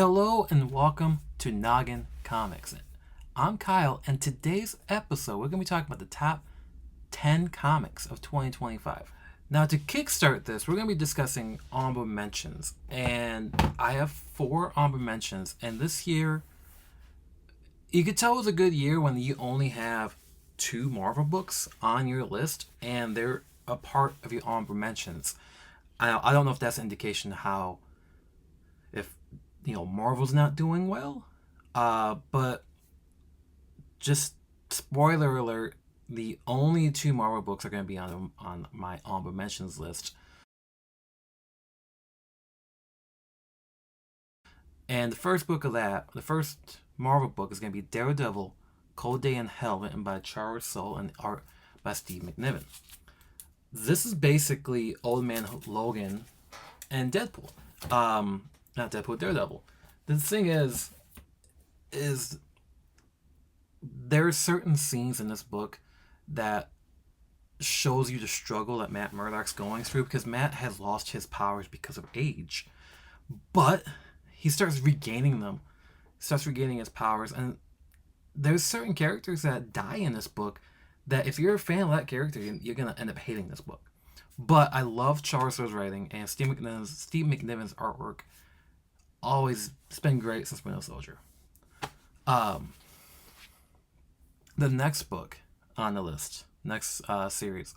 Hello and welcome to Noggin Comics. I'm Kyle, and today's episode we're going to be talking about the top 10 comics of 2025. Now, to kickstart this, we're going to be discussing honorable mentions, and I have 4 honorable mentions. And this year, you could tell it was a good year when you only have 2 Marvel books on your list, and they're a part of your honorable mentions. I don't know if that's an indication of how, if Marvel's not doing well, but just spoiler alert, the only 2 Marvel books are going to be on my honorable mentions list. And the first Marvel book is going to be Daredevil, Cold Day in Hell, written by Charles Soule and art by Steve McNiven. This is basically Old Man Logan and Deadpool. Not Deadpool, Daredevil. The thing is there are certain scenes in this book that shows you the struggle that Matt Murdock's going through, because Matt has lost his powers because of age. But he starts regaining them. He starts regaining his powers, and there's certain characters that die in this book that if you're a fan of that character, you're going to end up hating this book. But I love Charles Soule's writing, and Steve McNiven's artwork. Always, it's been great since Winter Soldier. The next book on the list, next series,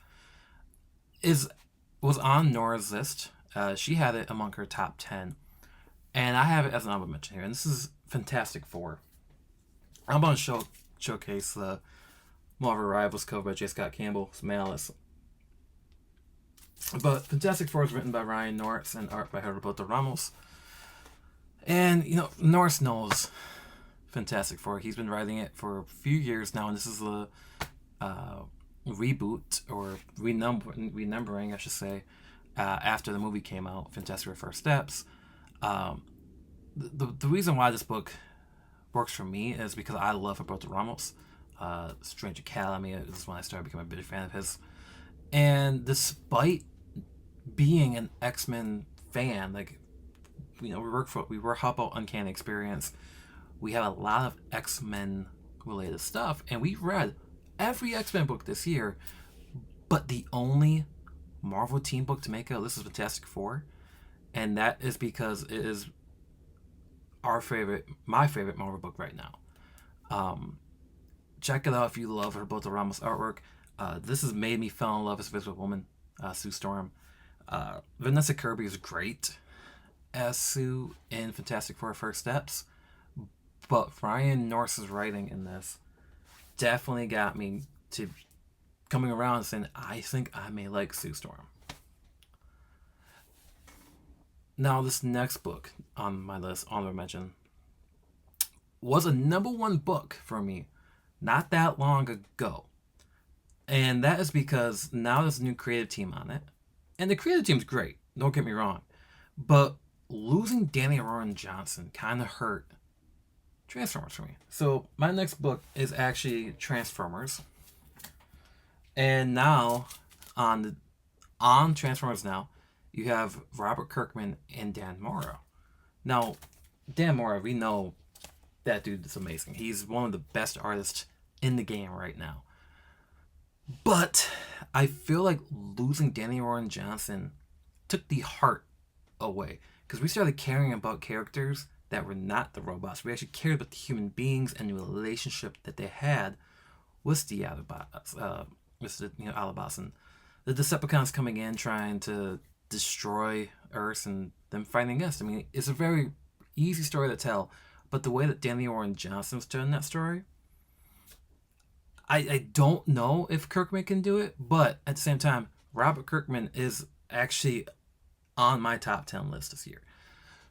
was on Nora's list. She had it among her top 10, and I have it as an honorable mention here. And this is Fantastic Four. I'm going to showcase the Marvel Rivals cover by J. Scott Campbell, some Alice. But Fantastic Four is written by Ryan Norris and art by Roberto Ramos. And, Norris knows Fantastic Four. He's been writing it for a few years now, and this is a reboot, or renumbering, I should say, after the movie came out, Fantastic Four First Steps. The reason why this book works for me is because I love Roberto Ramos. Strange Academy is when I started becoming a big fan of his. And despite being an X-Men fan, we work help out Uncanny Experience. We have a lot of X-Men related stuff, and we've read every X-Men book this year, but the only Marvel team book to make a list is Fantastic Four, and that is because it is my favorite Marvel book right now. Check it out if you love Roberto Ramos artwork. This has made me fall in love with Invisible Woman, Sue Storm. Vanessa Kirby is great as Sue in Fantastic Four First Steps, but Ryan Norris's writing in this definitely got me to coming around and saying, I think I may like Sue Storm. Now, this next book on my list, honorable mention, was a #1 book for me not that long ago. And that is because now there's a new creative team on it. And the creative team's great, don't get me wrong. But losing Danny Rowan Johnson kind of hurt Transformers for me. So my next book is actually Transformers. And now, on Transformers now, you have Robert Kirkman and Dan Mora. Now, Dan Mora, we know that dude is amazing. He's one of the best artists in the game right now. But I feel like losing Danny Rowan Johnson took the heart away, because we started caring about characters that were not the robots. We actually cared about the human beings and the relationship that they had with the Autobots, Autobots, and the Decepticons coming in trying to destroy Earth and them fighting against. I mean, it's a very easy story to tell, but the way that Danny Rowan Johnson was telling that story, I don't know if Kirkman can do it, but at the same time, Robert Kirkman is actually on my top 10 list this year.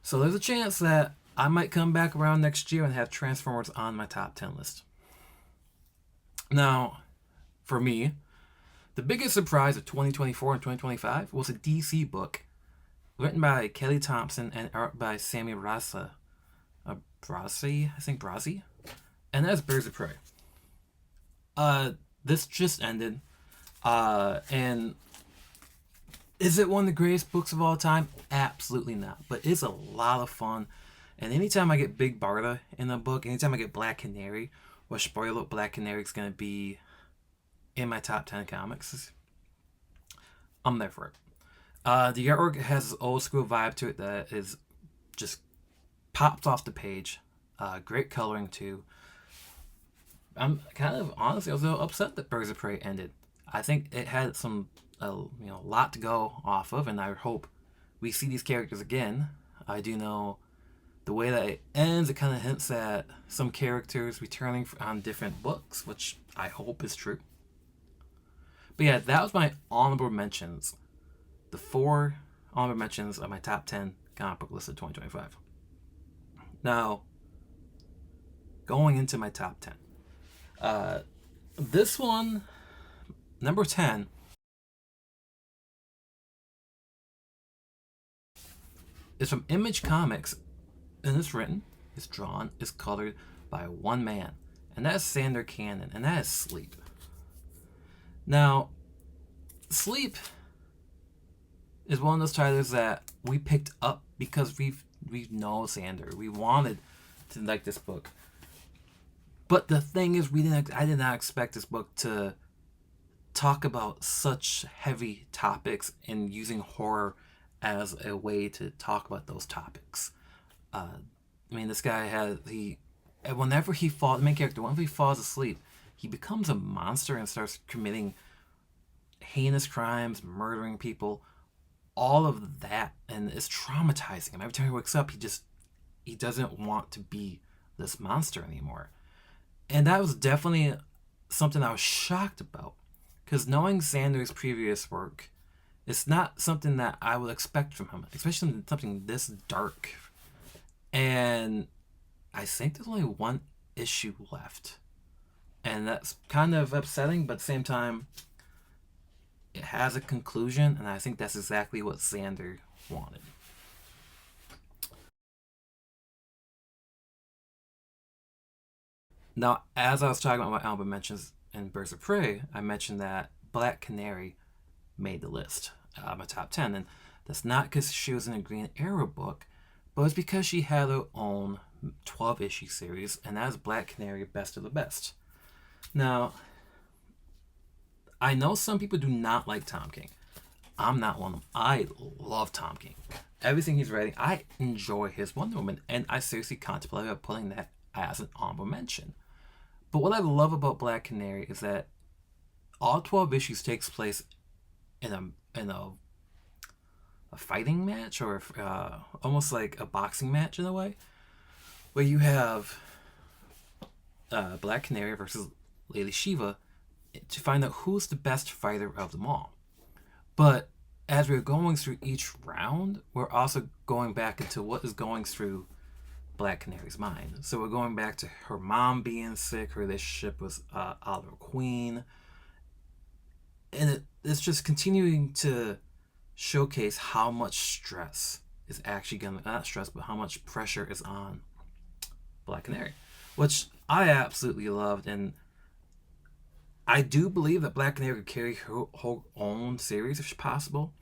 So there's a chance that I might come back around next year and have Transformers on my top 10 list. Now, for me, the biggest surprise of 2024 and 2025 was a DC book written by Kelly Thompson and art by Sammy Brazi, and that's Birds of Prey. This just ended, and is it one of the greatest books of all time? Absolutely not, but it's a lot of fun, And anytime I get Big Barda in a book, anytime I get Black Canary, which spoiler, Black Canary is going to be in my top 10 comics, I'm there for it. The artwork has an old school vibe to it that is just pops off the page. Great coloring too. I'm kind of honestly, I was a little upset that Birds of Prey ended. I think it had some, lot to go off of, and I hope we see these characters again. I do know the way that it ends, it kind of hints at some characters returning on different books, which I hope is true. But yeah, that was my honorable mentions. The 4 honorable mentions of my top 10 comic book list of 2025. Now, going into my top 10. This one, number 10, is from Image Comics, and it's written, it's drawn, it's colored by one man, and that is Sander Cannon, and that is Sleep. Now, Sleep is one of those titles that we picked up because we know Sander. We wanted to like this book. But the thing is, I did not expect this book to talk about such heavy topics and using horror as a way to talk about those topics. This guy whenever he falls, the main character, whenever he falls asleep, he becomes a monster and starts committing heinous crimes, murdering people, all of that, and it's traumatizing him. Every time he wakes up, he doesn't want to be this monster anymore. And that was definitely something I was shocked about, because knowing Sander's previous work, it's not something that I would expect from him, especially something this dark. And I think there's only one issue left, and that's kind of upsetting, but at the same time, it has a conclusion, and I think that's exactly what Sander wanted. Now, as I was talking about my album mentions in Birds of Prey, I mentioned that Black Canary made the list, my top 10. And that's not because she was in a Green Arrow book, but it's because she had her own 12-issue series, and that is Black Canary Best of the Best. Now, I know some people do not like Tom King. I'm not one of them. I love Tom King. Everything he's writing, I enjoy his Wonder Woman, and I seriously contemplated putting that as an honorable mention. But what I love about Black Canary is that all 12 issues takes place in a fighting match, or almost like a boxing match in a way, where you have Black Canary versus Lady Shiva to find out who's the best fighter of them all. But as we're going through each round, we're also going back into what is going through Black Canary's mind. So we're going back to her mom being sick, her relationship with Oliver Queen, and it's just continuing to showcase how much stress is actually going to, not stress, but how much pressure is on Black Canary, which I absolutely loved. And I do believe that Black Canary could carry her own series if possible.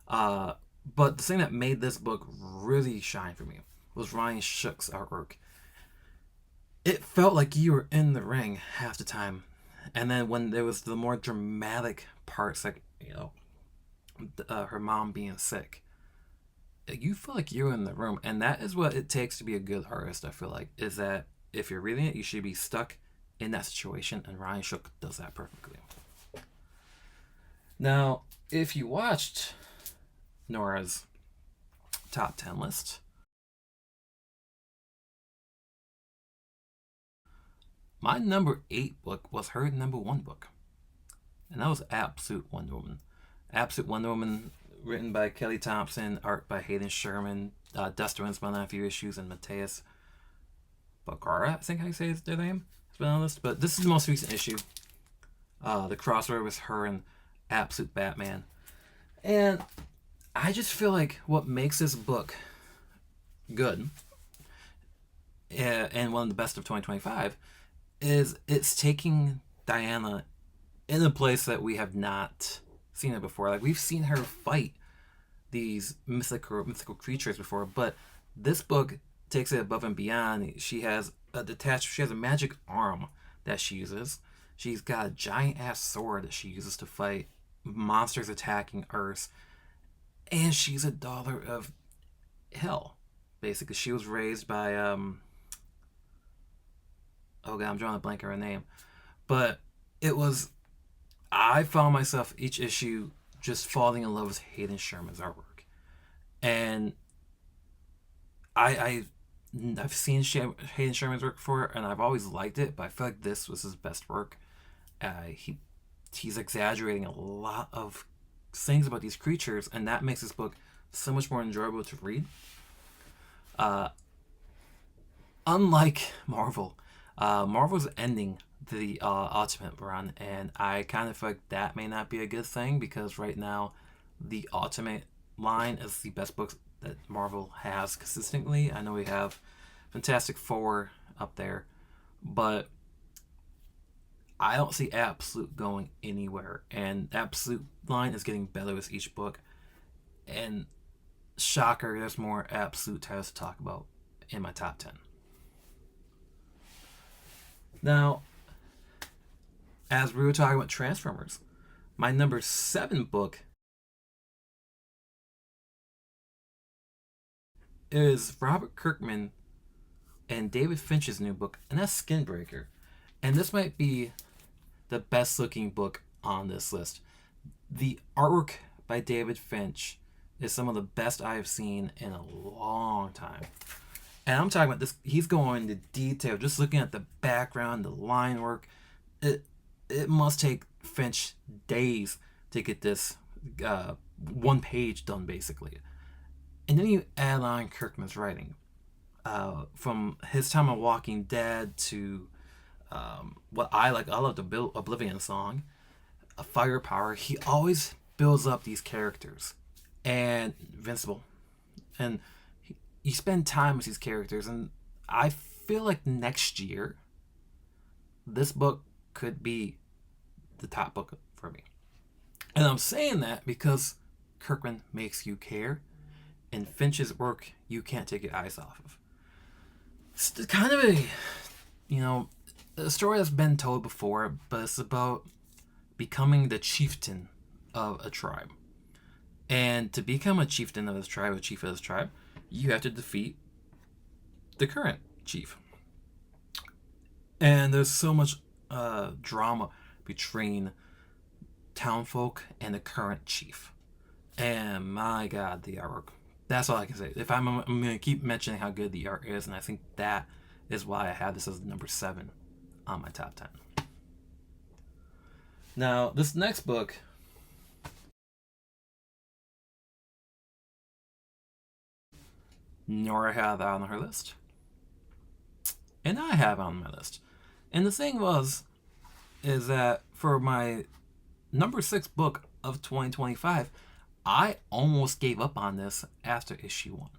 But the thing that made this book really shine for me was Ryan Shook's artwork. It felt like you were in the ring half the time. And then when there was the more dramatic parts, like, her mom being sick, you feel like you're in the room. And that is what it takes to be a good artist, I feel like, is that if you're reading it, you should be stuck in that situation, and Ryan Shook does that perfectly. Now, if you watched Nora's top 10 list, my number 8 book was her number 1 book, and that was Absolute Wonder Woman. Absolute Wonder Woman, written by Kelly Thompson, art by Hayden Sherman, Dustin Winsman on a few issues, and Mateus Bagara, I think how you say their name, has been on this. But this is the most recent issue. The crossover with her and Absolute Batman. And I just feel like what makes this book good, and one of the best of 2025, is it's taking Diana in a place that we have not seen her before. Like, we've seen her fight these mythical creatures before, but this book takes it above and beyond. She has a magic arm that she uses. She's got a giant ass sword that she uses to fight monsters attacking Earth, and she's a daughter of Hell. Basically, she was raised by oh god, I'm drawing a blank on her name, but it was I found myself each issue just falling in love with Hayden Sherman's artwork, and I I've seen Hayden Sherman's work before, and I've always liked it, but I feel like this was his best work. He's exaggerating a lot of things about these creatures, and that makes this book so much more enjoyable to read. Uh, Unlike Marvel, Marvel's ending the Ultimate run, and I kind of feel like that may not be a good thing because right now, the Ultimate line is the best book that Marvel has consistently. I know we have Fantastic Four up there, but I don't see Absolute going anywhere, and Absolute line is getting better with each book. And shocker, there's more Absolute titles to talk about in my top 10. Now, as we were talking about Transformers, my number 7 book is Robert Kirkman and David Finch's new book, and that's Skinbreaker. And this might be the best looking book on this list. The artwork by David Finch is some of the best I have seen in a long time. And I'm talking about this, he's going into detail, just looking at the background, the line work. It must take Finch days to get this one page done, basically. And then you add on Kirkman's writing. From his time on Walking Dead to what I like, I love the Oblivion song, Firepower. He always builds up these characters, and Invincible, and you spend time with these characters. And I feel like next year, this book could be the top book for me. And I'm saying that because Kirkman makes you care, and Finch's work you can't take your eyes off of. It's kind of a story that's been told before, but it's about becoming the chieftain of a tribe. And to become a chieftain of this tribe, a chief of this tribe, you have to defeat the current chief. And there's so much drama between townfolk and the current chief. And my god, the artwork. That's all I can say. If I'm going to keep mentioning how good the art is, and I think that is why I have this as number 7 on my top 10. Now, this next book, Nora had that on her list, and I have on my list. And the thing is that for my number 6 book of 2025, I almost gave up on this after issue 1,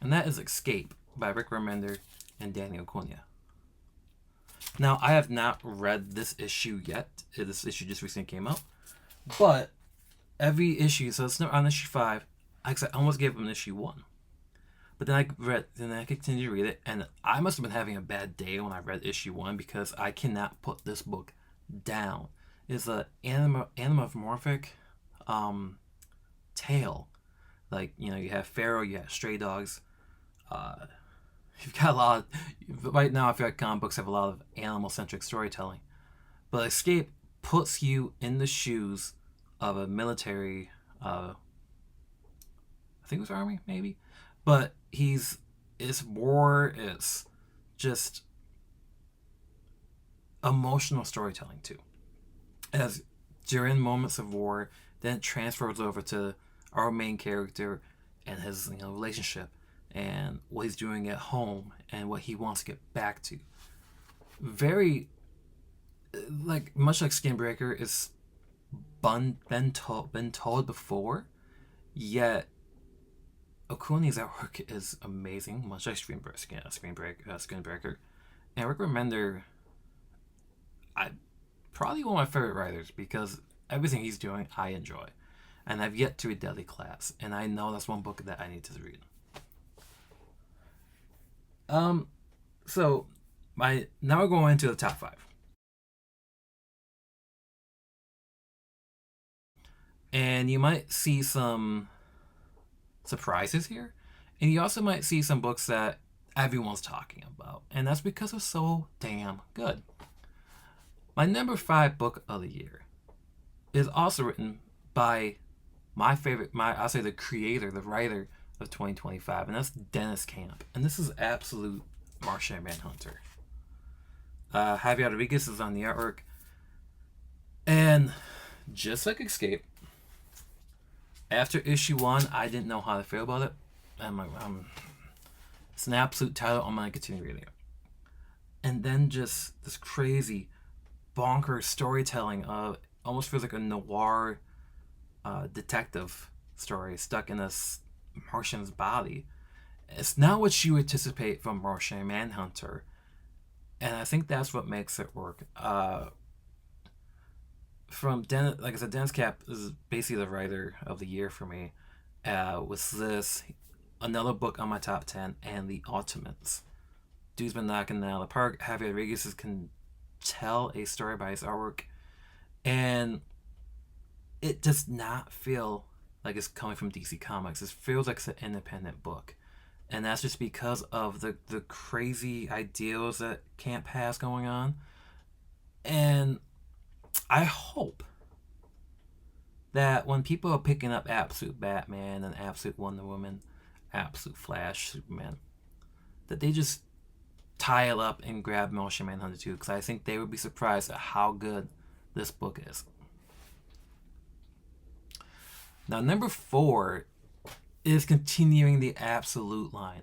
and that is Escape by Rick Remender and Danny Acuna. Now, I have not read this issue yet. This issue just recently came out, but every issue, so it's on issue 5. I almost gave up on issue 1, but then I continued to read it, and I must have been having a bad day when I read issue 1 because I cannot put this book down. It's an anamorphic tale. Like, you have Pharaoh, you have Stray Dogs. You've got a lot of, right now I feel like comic books have a lot of animal-centric storytelling. But Escape puts you in the shoes of a military, I think it was army, maybe? But it's war, it's just emotional storytelling too. As during moments of war, then it transfers over to our main character and his relationship and what he's doing at home and what he wants to get back to. Very much like Skinbreaker, it's been told before, yet Okune's artwork is amazing, much like Skinbreaker. And Rick Remender, probably one of my favorite writers because everything he's doing I enjoy. And I've yet to read Deadly Class, and I know that's one book that I need to read. Um, so my now we're going into the top five, and you might see some surprises here, and you also might see some books that everyone's talking about, and that's because it's so damn good. My number five book of the year is also written by my favorite, my I'll say the creator, the writer of 2025, and that's Dennis Camp, and this is absolute Martian Manhunter. Javier Rodriguez is on the artwork, and just like Escape, after issue one, I didn't know how to feel about it. It's an absolute title. I'm gonna continue reading it, and then just this crazy, bonkers storytelling. Almost feels like a noir detective story stuck in this Martian's body. It's not what you anticipate from Martian Manhunter, and I think that's what makes it work. From Dennis, like I said, Dennis Cap is basically the writer of the year for me. With this, another book on my top 10, and The Ultimates. Dude's been knocking it out of the park. Javier Rodriguez can tell a story by his artwork, and it does not feel like it's coming from DC Comics. It feels like it's an independent book, and that's just because of the crazy ideals that Camp has going on. And I hope that when people are picking up Absolute Batman and Absolute Wonder Woman, Absolute Flash, Superman, that they just tie it up and grab Martian Manhunter too, because I think they would be surprised at how good this book is. Now, number four is continuing the Absolute line.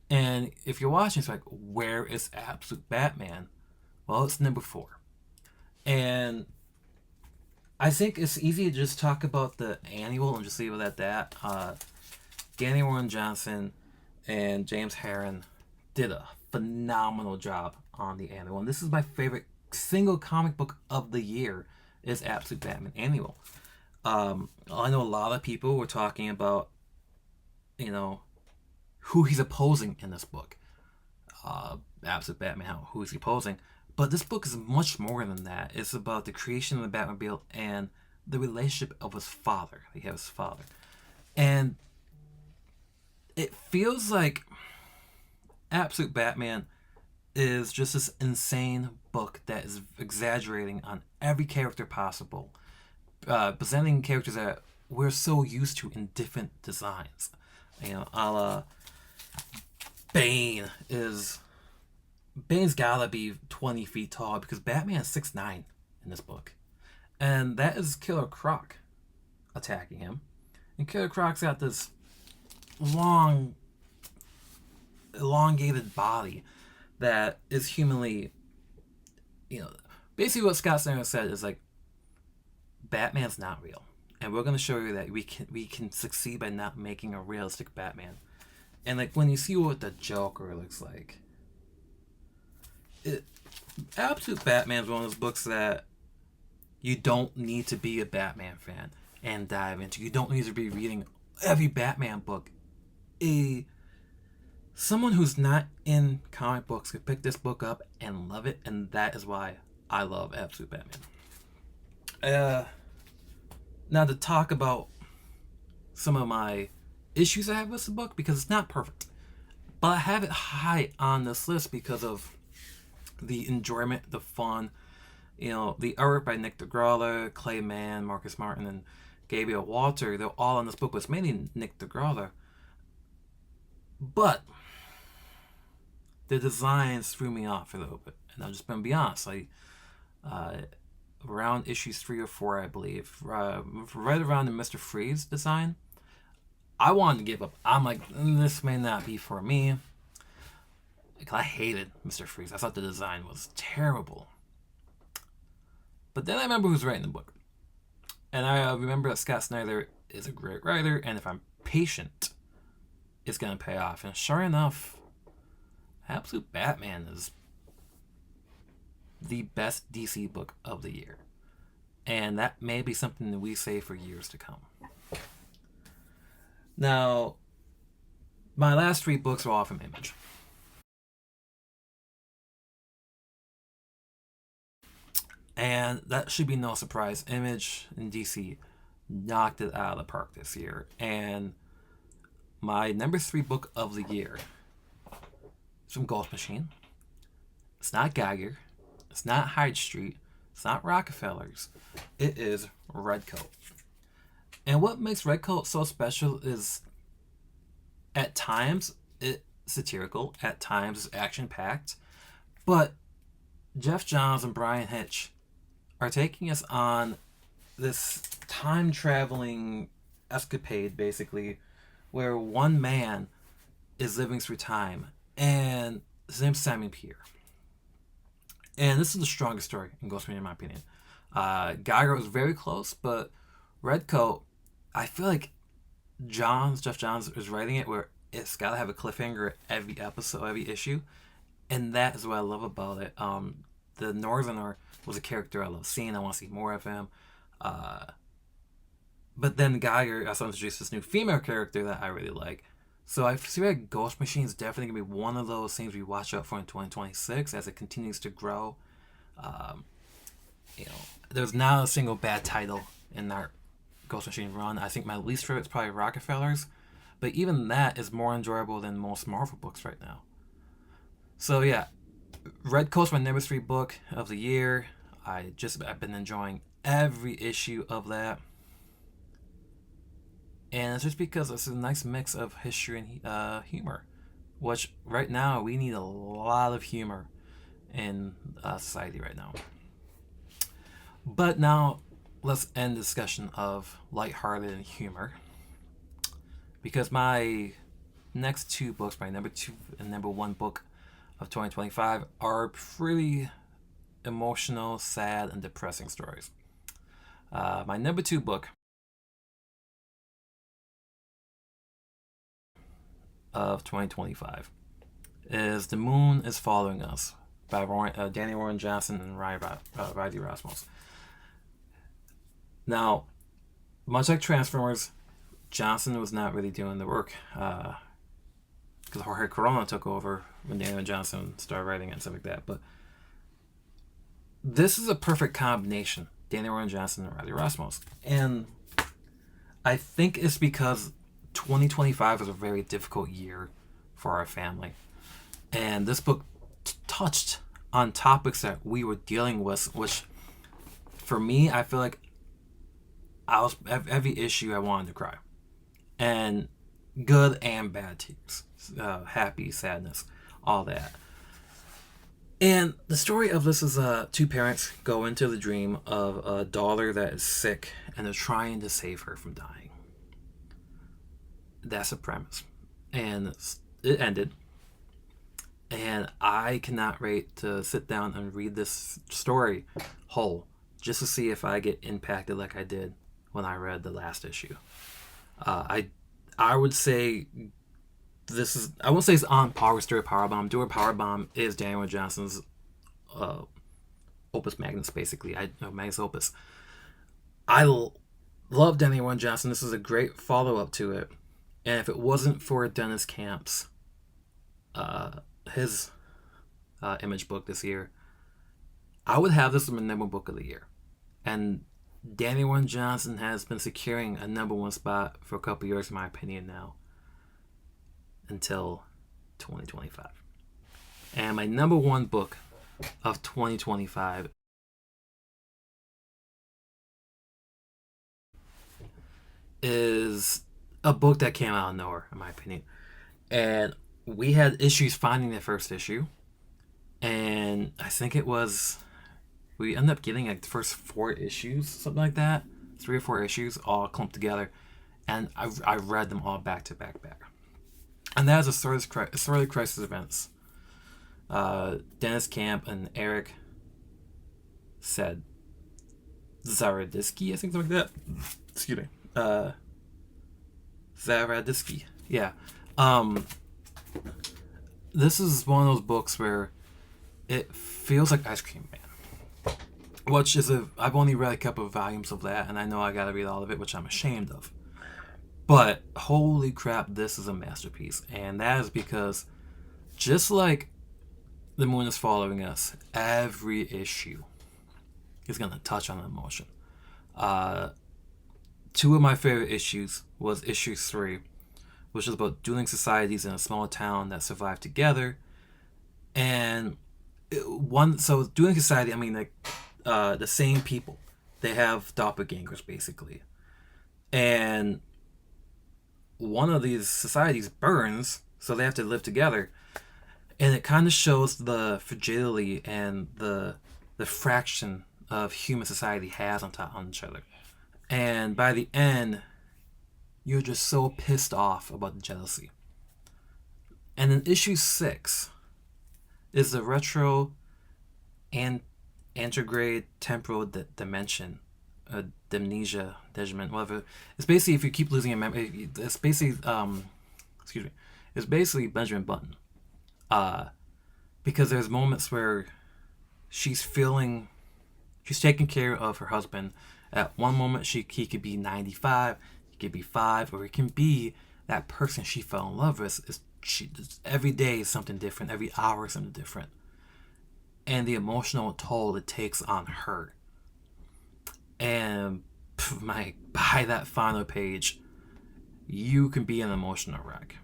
And if you're watching, it's like, where is Absolute Batman? Well, it's number four. And I think it's easy to just talk about the annual and just leave it at that. Danny Warren Johnson and James Herron did a phenomenal job on the annual. And this is my favorite single comic book of the year is Absolute Batman Annual. I know a lot of people were talking about, you know, who he's opposing in this book. Absolute Batman, who he's opposing. But this book is much more than that. It's about the creation of the Batmobile and the relationship of his father. He has his father. And it feels like Absolute Batman is just this insane book that is exaggerating on every character possible, presenting characters that we're so used to in different designs. You know, a la Bane is Bane's gotta be 20 feet tall because Batman is 6'9" in this book, and that is Killer Croc attacking him, and Killer Croc's got this long, elongated body that is humanly, you know, basically what Scott Snyder said is like, Batman's not real, and we're gonna show you that we can succeed by not making a realistic Batman. And like when you see what the Joker looks like, Absolute Batman is one of those books that you don't need to be a Batman fan and dive into. You don't need to be reading every Batman book. Someone who's not in comic books could pick this book up and love it, and that is why I love Absolute Batman. Now to talk about some of my issues I have with the book, because it's not perfect, but I have it high on this list because of the enjoyment, the fun, you know, the art by Nick DeGrawler, Clay Mann, Marcus Martin, and Gabriel Walter. They're all on this book, but it's mainly Nick DeGrawler. But the designs threw me off a little bit, and I'm just gonna be honest. Like, around issues 3 or 4, I believe, right around the Mr. Freeze design, I wanted to give up. I'm like, this may not be for me. Like, I hated Mr. Freeze. I thought the design was terrible. But then I remember who's writing the book. And I remember that Scott Snyder is a great writer, and if I'm patient, it's going to pay off. And sure enough, Absolute Batman is the best DC book of the year. And that may be something that we say for years to come. Now, my last three books are all from Image. And that should be no surprise. Image and DC knocked it out of the park this year. And my number three book of the year is from Ghost Machine. It's not Geiger. It's not Hyde Street. It's not Rockefellers. It is Redcoat. And what makes Redcoat so special is at times it's satirical, at times it's action packed, but Jeff Johns and Brian Hitch are taking us on this time traveling escapade, basically, where one man is living through time, and his name's Simon Pierre. And this is the strongest story in Ghost Machine, in my opinion. Geiger was very close, but Redcoat, I feel like Jeff Johns, is writing it where it's got to have a cliffhanger every episode, every issue, and that is what I love about it. The Northerner was a character I love seeing. I want to see more of him. But then Geiger also introduced this new female character that I really like. So I feel like Ghost Machine is definitely going to be one of those things we watch out for in 2026 as it continues to grow. There's not a single bad title in our Ghost Machine run. I think my least favorite is probably Rockefellers, but even that is more enjoyable than most Marvel books right now. So yeah, Redcoat's my number three book of the year. I've been enjoying every issue of that. And it's just because it's a nice mix of history and humor, which right now we need a lot of humor in society right now. But now let's end the discussion of lighthearted and humor, because my next two books, my number two and number one book of 2025, are pretty emotional, sad, and depressing stories. My number two book of 2025 is The Moon is Following Us by Danny Warren Johnson and Riley Rasmus. Now, much like Transformers, Johnson was not really doing the work because Jorge Corona took over when Daniel Johnson started writing it and stuff like that. But this is a perfect combination, Danny Warren Johnson and Riley Rasmus. And I think it's because 2025 was a very difficult year for our family. And this book touched on topics that we were dealing with, which for me, I feel like every issue I wanted to cry. And good and bad tears. Happy, sadness, all that. And the story of this is two parents go into the dream of a daughter that is sick and they're trying to save her from dying. That's the premise. And it ended. And I cannot wait to sit down and read this story whole, just to see if I get impacted like I did when I read the last issue. I would say I won't say it's on par with Stuart Powerbomb. Stuart Powerbomb is Daniel Johnson's opus magnus, basically. Magnus opus. I love Daniel Johnson. This is a great follow-up to it. And if it wasn't for Dennis Camp's his Image book this year, I would have this as my number one book of the year. And Danny Warren Johnson has been securing a number one spot for a couple years, in my opinion, now, until 2025. And my number one book of 2025 is a book that came out of nowhere, in my opinion. And we had issues finding the first issue. And I think we ended up getting like the first 4 issues, something like that. 3 or 4 issues all clumped together. And I read them all back to back. And that is a Sorority Crisis Events. Dennis Camp and Eric said Zaradisky, I think, something like that. Excuse me. Zaradisky. Yeah. This is one of those books where it feels like Ice Cream Man. Which is I've only read a couple of volumes of that, and I know I gotta read all of it, which I'm ashamed of. But holy crap, this is a masterpiece. And that is because just like The Moon is Following Us, every issue is going to touch on emotion. Two of my favorite issues was issue 3, which is about dueling societies in a small town that survive together. And so dueling society, I mean, like, the same people. They have doppelgangers, basically. And one of these societies burns, so they have to live together. And it kind of shows the fragility and the fraction of human society has on each other. And by the end, you're just so pissed off about the jealousy. And in issue 6 is the retro and antegrade temporal dimension, dimnesia, digiment, whatever. It's basically if you keep losing your memory. It's basically excuse me. It's basically Benjamin Button. Because there's moments where she's taking care of her husband. At one moment, he could be 95, he could be 5, or he can be that person she fell in love with. Every day is something different, every hour is something different. And the emotional toll it takes on her. And by that final page, you can be an emotional wreck.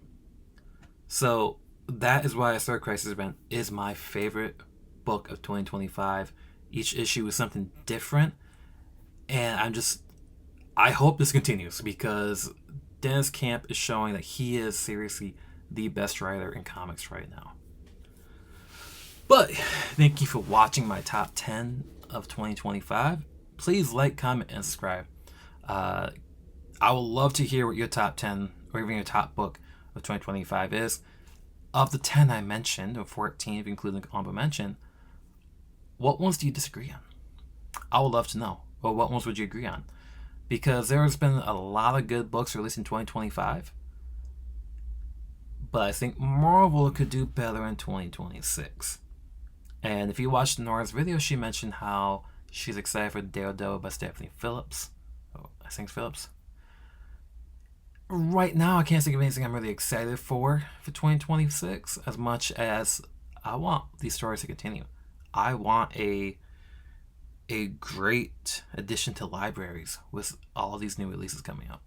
So that is why A Third Crisis Event is my favorite book of 2025. Each issue is something different. And I hope this continues because Dennis Camp is showing that he is seriously the best writer in comics right now. But thank you for watching my top 10 of 2025. Please like, comment, and subscribe. I would love to hear what your top 10 or even your top book of 2025 is. Of the 10 I mentioned, or 14 if you include the honorable mention, what ones do you disagree on? I would love to know. Or what ones would you agree on? Because there has been a lot of good books released in 2025. But I think Marvel could do better in 2026. And if you watched Nora's video, she mentioned how she's excited for Daredevil by Stephanie Phillips. Oh, I think Phillips. Right now, I can't think of anything I'm really excited for 2026 as much as I want these stories to continue. I want a great addition to libraries with all of these new releases coming up.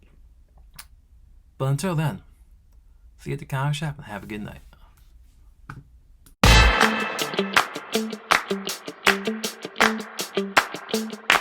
But until then, see you at the comic shop and have a good night.